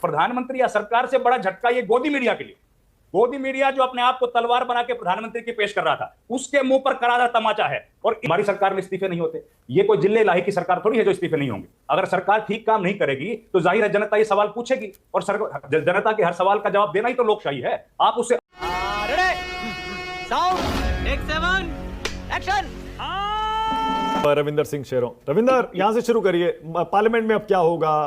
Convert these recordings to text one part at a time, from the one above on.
प्रधानमंत्री या सरकार से बड़ा झटका ये गोदी मीडिया के लिए। गोदी मीडिया जो अपने आप को तलवार बना के प्रधानमंत्री की पेश कर रहा था, उसके मुंह पर करारा तमाचा है। और हमारी सरकार में इस्तीफे नहीं होते। ये कोई जिले इलाही की सरकार थोड़ी है जो इस्तीफे नहीं होंगे। अगर सरकार ठीक काम नहीं करेगी तो जाहिर है जनता ये सवाल पूछेगी, और जनता के हर सवाल का जवाब देना ही तो लोकशाही है। आप उससे रविंदर सिंह शेरों, रविंदर यहां से शुरू करिए। पार्लियामेंट में अब क्या होगा?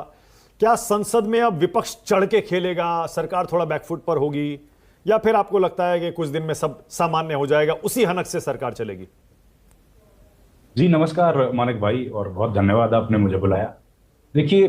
क्या संसद में अब विपक्ष चढ़ के खेलेगा, सरकार थोड़ा बैकफुट पर होगी, या फिर आपको लगता है कि कुछ दिन में सब सामान्य हो जाएगा, उसी हनक से सरकार चलेगी? जी नमस्कार मानिक भाई, और बहुत धन्यवाद आपने मुझे बुलाया। देखिए,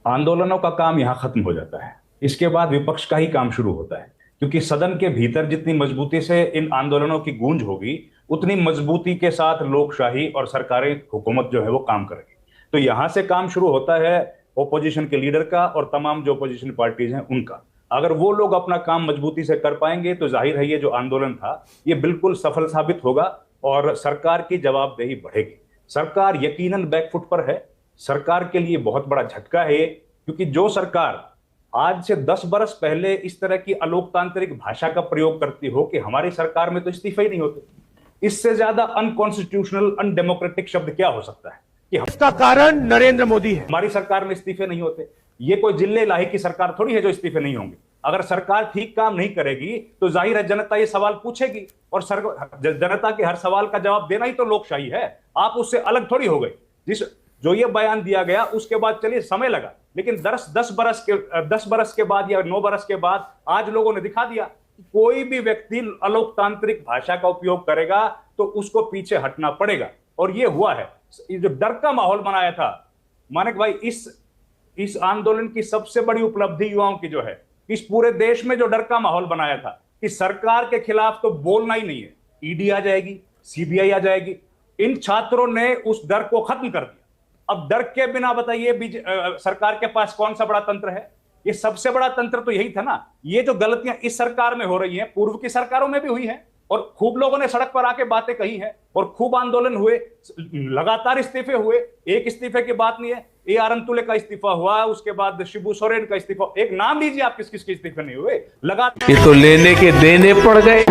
आंदोलनों का काम यहां खत्म हो जाता है, इसके बाद विपक्ष का ही काम शुरू होता है। क्योंकि सदन के भीतर जितनी मजबूती से इन आंदोलनों की गूंज होगी, उतनी मजबूती के साथ लोकशाही और सरकारी हुकूमत जो है वो काम करेगी। तो यहां से काम शुरू होता है ओपोजिशन के लीडर का और तमाम जो ओपोजिशन पार्टीज हैं उनका। अगर वो लोग अपना काम मजबूती से कर पाएंगे तो जाहिर है ये जो आंदोलन था ये बिल्कुल सफल साबित होगा और सरकार की जवाबदेही बढ़ेगी। सरकार यकीनन बैकफुट पर है। सरकार के लिए बहुत बड़ा झटका है ये, क्योंकि जो सरकार आज से 10 बरस पहले इस तरह की अलोकतांत्रिक भाषा का प्रयोग करती हो कि हमारी सरकार में तो इस्तीफे ही नहीं होते, इससे ज्यादा अनकॉन्स्टिट्यूशनल अनडेमोक्रेटिक शब्द क्या हो सकता है कि इसका कारण नरेंद्र मोदी है। हमारी सरकार में इस्तीफे नहीं होते। ये कोई जिले इलाही की सरकार थोड़ी है जो इस्तीफे नहीं होंगे। अगर सरकार ठीक काम नहीं करेगी तो जाहिर है जनता ये सवाल पूछेगी, और जनता के हर सवाल का जवाब देना ही तो लोकशाही है। आप उससे अलग थोड़ी हो गए। जो ये बयान दिया गया उसके बाद चलिए समय लगा, लेकिन 10 बरस के बाद या 9 बरस के बाद आज लोगों ने दिखा दिया कि कोई भी व्यक्ति अलोकतांत्रिक भाषा का उपयोग करेगा तो उसको पीछे हटना पड़ेगा, और ये हुआ है। ये जो डर का माहौल बनाया था मानिक भाई, इस आंदोलन की सबसे बड़ी उपलब्धि युवाओं की जो है, इस पूरे देश में जो डर का माहौल बनाया था कि सरकार के खिलाफ तो बोलना ही नहीं है, ईडी आ जाएगी, सीबीआई आ जाएगी, इन छात्रों ने उस डर को खत्म कर दिया। अब डर के बिना बताइए सरकार के पास कौन सा बड़ा तंत्र है? ये सबसे बड़ा तंत्र तो यही था ना। ये जो गलतियां इस सरकार में हो रही हैं पूर्व की सरकारों में भी हुई हैं, और खूब लोगों ने सड़क पर आके बातें कही हैं, और खूब आंदोलन हुए, लगातार इस्तीफे हुए। एक इस्तीफे की बात नहीं है, AR अंतुले का इस्तीफा हुआ, उसके बाद शिबू सोरेन का इस्तीफा, एक नाम लीजिए आप किस किस के इस्तीफे नहीं हुए। लगातार ये तो लेने के देने पड़ गए,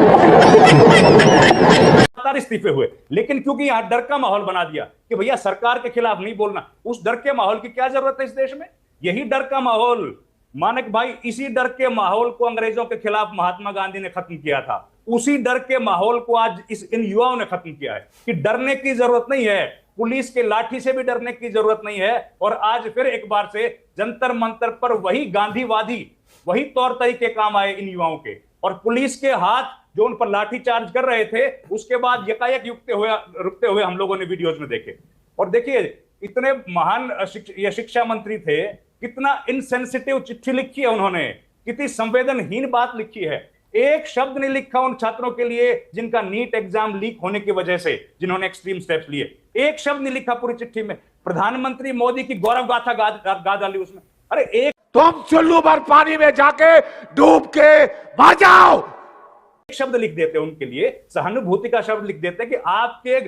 लगातार इस्तीफे हुए। लेकिन क्योंकि यहां डर का माहौल बना दिया कि भैया सरकार के खिलाफ नहीं बोलना, उस डर के माहौल की क्या जरूरत है इस देश में? यही डर का माहौल मानिक भाई, इसी डर के माहौल को अंग्रेजों के खिलाफ महात्मा गांधी ने खत्म किया था। उसी डर के माहौल को आज इन युवाओं ने खत्म किया है कि डरने की जरूरत नहीं है, पुलिस के लाठी से भी डरने की जरूरत नहीं है। और आज फिर एक बार से जंतर मंतर पर वही गांधीवादी, वही तौर तरीके काम आए इन युवाओं के, और पुलिस के हाथ जो उन पर लाठी चार्ज कर रहे थे उसके बाद यकायक रुकते हुए हम लोगों ने वीडियोज में देखे। और देखिए, इतने महान शिक्षा मंत्री थे, कितना इनसेंसिटिव चिट्ठी लिखी है उन्होंने, कितनी संवेदनहीन बात लिखी है। एक शब्द नहीं लिखा उन छात्रों के लिए जिनका नीट एग्जाम लीक होने की वजह से, जिन्होंने एक्सट्रीम स्टेप्स लिए। एक शब्द नहीं लिखा पूरी चिट्ठी में। प्रधानमंत्री मोदी की गौरव गाथा गा डाली उसमें। अरे एक तुम चुल्लू भर पानी में जाके डूब के मर जाओ, एक शब्द लिख देते उनके लिए, सहानुभूति का शब्द लिख देते कि आपके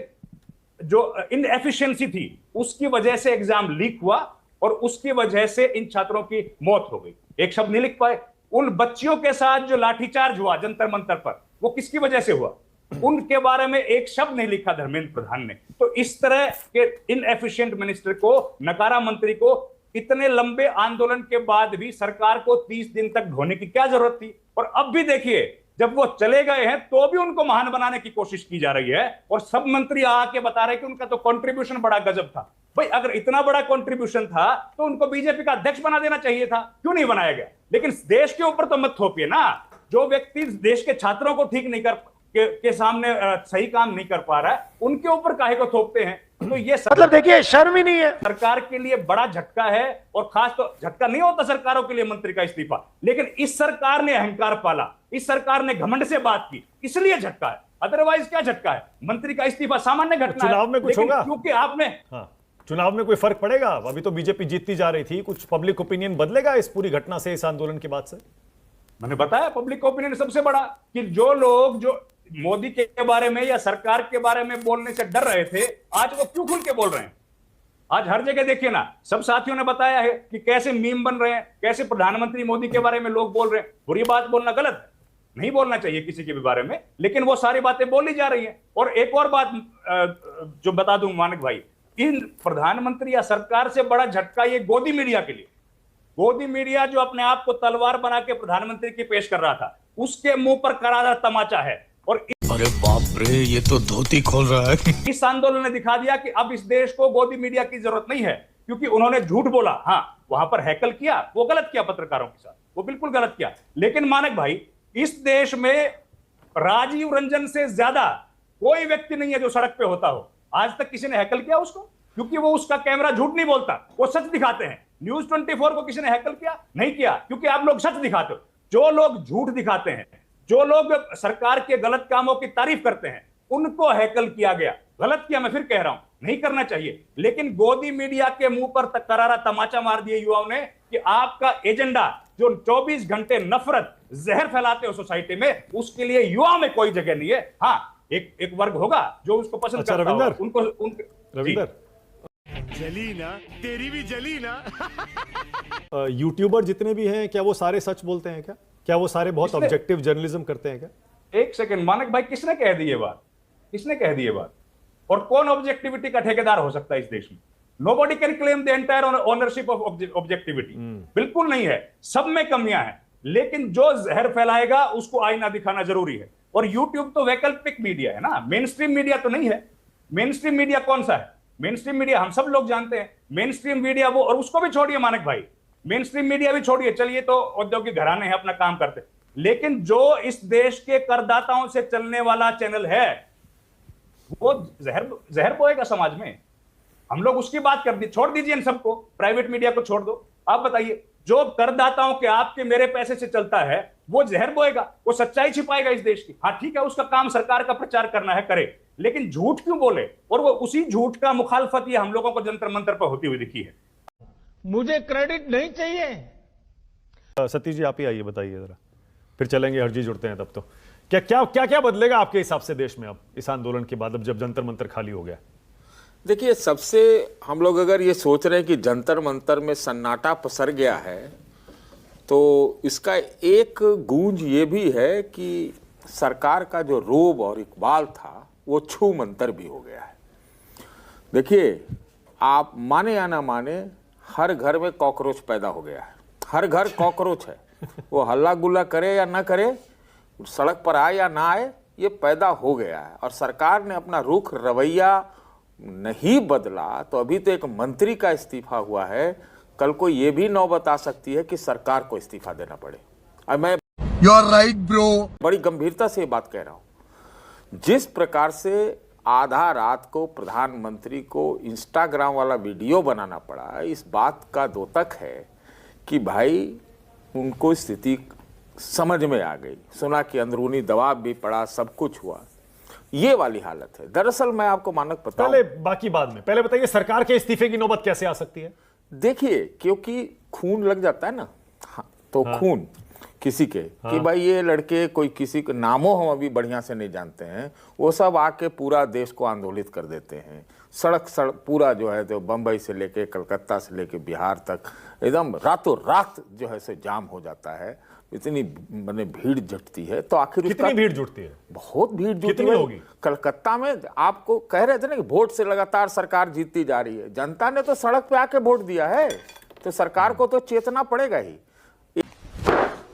जो इनएफिशिएंसी थी उसकी वजह से एग्जाम लीक हुआ और उसकी वजह से इन छात्रों की मौत हो गई। एक शब्द नहीं लिख पाए। उन बच्चियों के साथ जो लाठीचार्ज हुआ जंतर मंतर पर, वो किसकी वजह से हुआ? उनके बारे में एक शब्द नहीं लिखा धर्मेंद्र प्रधान ने। तो इस तरह के इनएफिशिएंट मिनिस्टर को, नकारा मंत्री को, इतने लंबे आंदोलन के बाद भी सरकार को 30 दिन तक ढोने की क्या जरूरत थी? और अब भी देखिए, जब वो चले गए हैं तो भी उनको महान बनाने की कोशिश की जा रही है, और सब मंत्री आके बता रहे कि उनका तो कंट्रीब्यूशन बड़ा गजब था। भाई, अगर इतना बड़ा कंट्रीब्यूशन था तो उनको बीजेपी का अध्यक्ष बना देना चाहिए था, क्यों नहीं बनाया गया? लेकिन देश के ऊपर तो मत थोपिए ना। जो व्यक्ति देश के छात्रों को ठीक नहीं के सामने सही काम नहीं कर पा रहा है, उनके ऊपर काहे को थोपते हैं? तो ये मतलब देखिए, शर्म ही नहीं है। सरकार के लिए बड़ा झटका है, और खास तो झटका नहीं होता सरकारों के लिए मंत्री का इस्तीफा, लेकिन इस सरकार ने अहंकार पाला, इस सरकार ने घमंड से बात की, इसलिए झटका है। अदरवाइज क्या झटका है? मंत्री का इस्तीफा सामान्य घटना है। चुनाव में कुछ होगा? क्योंकि आपने चुनाव में कोई फर्क पड़ेगा? अभी तो बीजेपी जीतती जा रही थी, कुछ पब्लिक ओपिनियन बदलेगा इस पूरी घटना से, इस आंदोलन के बाद से? मैंने बताया, पब्लिक ओपिनियन सबसे बड़ा, कि जो लोग जो मोदी के बारे में या सरकार के बारे में बोलने से डर रहे थे, आज वो क्यों खुल के बोल रहे हैं? आज हर जगह देखिए ना, सब साथियों ने बताया है कि कैसे मीम बन रहे हैं, कैसे प्रधानमंत्री मोदी के बारे में लोग बोल रहे हैं। बुरी बात बोलना गलत है, नहीं बोलना चाहिए किसी के भी बारे में, लेकिन वो सारी बातें बोली जा रही हैं। और एक और बात जो बता दूं मानिक भाई, इन प्रधानमंत्री या सरकार से बड़ा झटका ये गोदी मीडिया के लिए। गोदी मीडिया जो अपने आप को तलवार बना के प्रधानमंत्री की पेश कर रहा था, उसके मुंह पर करारा तमाचा है। और अरे बाप रे, ये तो धोती खोल रहा है। इस आंदोलन ने दिखा दिया कि अब इस देश को गोदी मीडिया की जरूरत नहीं है, क्योंकि उन्होंने झूठ बोला। हाँ, वहां पर हैकल किया, वो गलत किया पत्रकारों के साथ, वो बिल्कुल गलत किया। लेकिन मानक भाई, इस देश में राजीव रंजन से ज्यादा कोई व्यक्ति नहीं है जो सड़क पे होता हो। आज तक किसी ने हैकल किया उसको? क्योंकि वो उसका कैमरा झूठ नहीं बोलता, वो सच दिखाते हैं। न्यूज 24 को किसी ने हैकल किया? नहीं किया, क्योंकि आप लोग सच दिखाते हो। जो लोग झूठ दिखाते हैं, जो लोग सरकार के गलत कामों की तारीफ करते हैं, उनको हैकल किया गया। गलत किया, मैं फिर कह रहा हूं, नहीं करना चाहिए। लेकिन गोदी मीडिया के मुंह पर करारा तमाचा मार दिए युवाओं ने कि आपका एजेंडा जो 24 घंटे नफरत, जहर फैलाते हो सोसाइटी में, उसके लिए युवाओं में कोई जगह नहीं है। हाँ, एक वर्ग होगा जो उसको पसंद अच्छा, करता होगा, रविंदर, रविंदर, जली ना, तेरी भी जली ना। यूट्यूबर जितने भी हैं, क्या वो सारे सच बोलते हैं? क्या वो सारे बहुत ऑब्जेक्टिव जर्नलिज्म करते हैं क्या? एक सेकंड मानक भाई, किसने कह दी ये बात? किसने कह दी ये बात? और कौन ऑब्जेक्टिविटी का ठेकेदार हो सकता है इस देश में? Nobody can claim the entire ownership of objectivity. बिल्कुल नहीं है, सब में कमियां हैं। लेकिन जो जहर फैलाएगा उसको आईना दिखाना जरूरी है। और यूट्यूब तो वैकल्पिक मीडिया है ना, मेन स्ट्रीम मीडिया तो नहीं है। मेन स्ट्रीम मीडिया कौन सा है? मेन स्ट्रीम मीडिया हम सब लोग जानते हैं। मेन स्ट्रीम मीडिया वो, और उसको भी छोड़िए मानक भाई, मेन स्ट्रीम मीडिया भी छोड़िए, चलिए तो औद्योगिक घराने हैं, अपना काम करते। लेकिन जो इस देश के करदाताओं से चलने वाला चैनल है, वो जहर बोएगा समाज में। हम लोग उसकी बात कर दी, छोड़ दीजिए इन सबको, प्राइवेट मीडिया को छोड़ दो। आप बताइए, जो करदाताओं के, आपके मेरे पैसे से चलता है, वो जहर बोएगा, वो सच्चाई छिपाएगा इस देश की। हाँ ठीक है, उसका काम सरकार का प्रचार करना है, करे, लेकिन झूठ क्यों बोले? और वो उसी झूठ का मुखालफत ये हम लोगों को जंतर मंतर पर होती हुई दिखी है। मुझे क्रेडिट नहीं चाहिए। सतीश जी, आप ही आइए, बताइए जरा, फिर चलेंगे। हर चीज जुड़ते हैं तब तो। क्या बदलेगा आपके हिसाब से देश में अब इस आंदोलन के बाद, अब जब जंतर मंतर खाली हो गया? देखिए, सबसे हम लोग अगर ये सोच रहे हैं कि जंतर मंतर में सन्नाटा पसर गया है, तो इसका एक गूंज ये भी है कि सरकार का जो रोब और इकबाल था वो छू मंतर भी हो गया है। देखिए, आप माने या ना माने, हर घर में कॉकरोच पैदा हो गया है। हर घर कॉकरोच है, वो हल्ला गुल्ला करे या ना करे, सड़क पर आए या ना आए, ये पैदा हो गया है। और सरकार ने अपना रुख, रवैया नहीं बदला तो अभी तो एक मंत्री का इस्तीफा हुआ है, कल को ये भी नौबत आ सकती है कि सरकार को इस्तीफा देना पड़े। और मैं यू आर राइट ब्रो, बड़ी गंभीरता से ये बात कह रहा हूं। जिस प्रकार से आधा रात को प्रधानमंत्री को इंस्टाग्राम वाला वीडियो बनाना पड़ा, इस बात का द्योतक है कि भाई उनको स्थिति समझ में आ गई, सुना कि अंदरूनी दबाव भी पड़ा, सब कुछ हुआ, ये वाली हालत है। दरअसल मैं आपको मानक बताऊं, पहले बाकी बाद में, पहले बताइए सरकार के इस्तीफे की नौबत कैसे आ सकती है? देखिए, क्योंकि खून लग जाता है ना, हाँ, तो खून किसी के कि भाई ये लड़के, कोई किसी के नामों हम अभी बढ़िया से नहीं जानते हैं, वो सब आके पूरा देश को आंदोलित कर देते हैं। सड़क पूरा जो है, तो बंबई से लेके कलकत्ता से लेके बिहार तक एकदम रातों रात जो है से जाम हो जाता है। इतनी मैंने भीड़ जुटती है, तो आखिर कितनी भीड़ जुटती है? बहुत भीड़ जुटती कितनी है। होगी? कलकत्ता में आपको कह रहे थे ना कि वोट से लगातार सरकार जीतती जा रही है। जनता ने तो सड़क पे आके वोट दिया है, तो सरकार को तो चेतना पड़ेगा ही।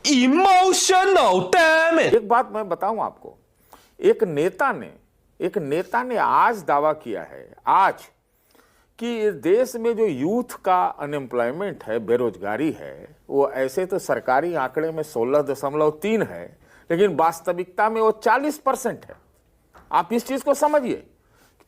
Emotional damage. एक बात मैं बताऊं आपको, एक नेता ने आज दावा किया है, आज, कि देश में जो यूथ का अनएम्प्लॉयमेंट है, बेरोजगारी है, वो ऐसे तो सरकारी आंकड़े में 16.3 है, लेकिन वास्तविकता में वो 40% है। आप इस चीज को समझिए,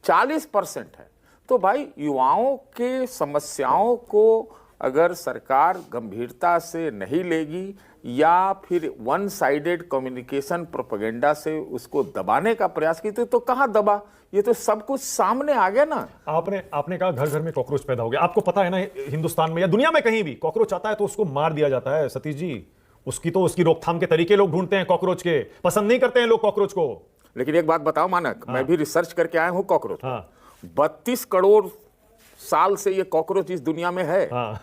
40% है। तो भाई, युवाओं के समस्याओं को अगर सरकार गंभीरता से नहीं लेगी या फिर वन साइडेड कम्युनिकेशन प्रोपेगेंडा से उसको दबाने का प्रयास की, तो कहां दबा? ये तो सब कुछ सामने आ गया ना। आपने कहा घर घर में कॉकरोच पैदा हो गया। आपको पता है ना, हिंदुस्तान में या दुनिया में कहीं भी कॉकरोच आता है तो उसको मार दिया जाता है सतीश जी। उसकी रोकथाम के तरीके लोग ढूंढते हैं। कॉकरोच के पसंद नहीं करते हैं लोग कॉकरोच को। लेकिन एक बात बताओ मानक, मैं भी रिसर्च करके आया हूं कॉकरोच। 32 करोड़ साल से ये कॉकरोच इस दुनिया में है। हाँ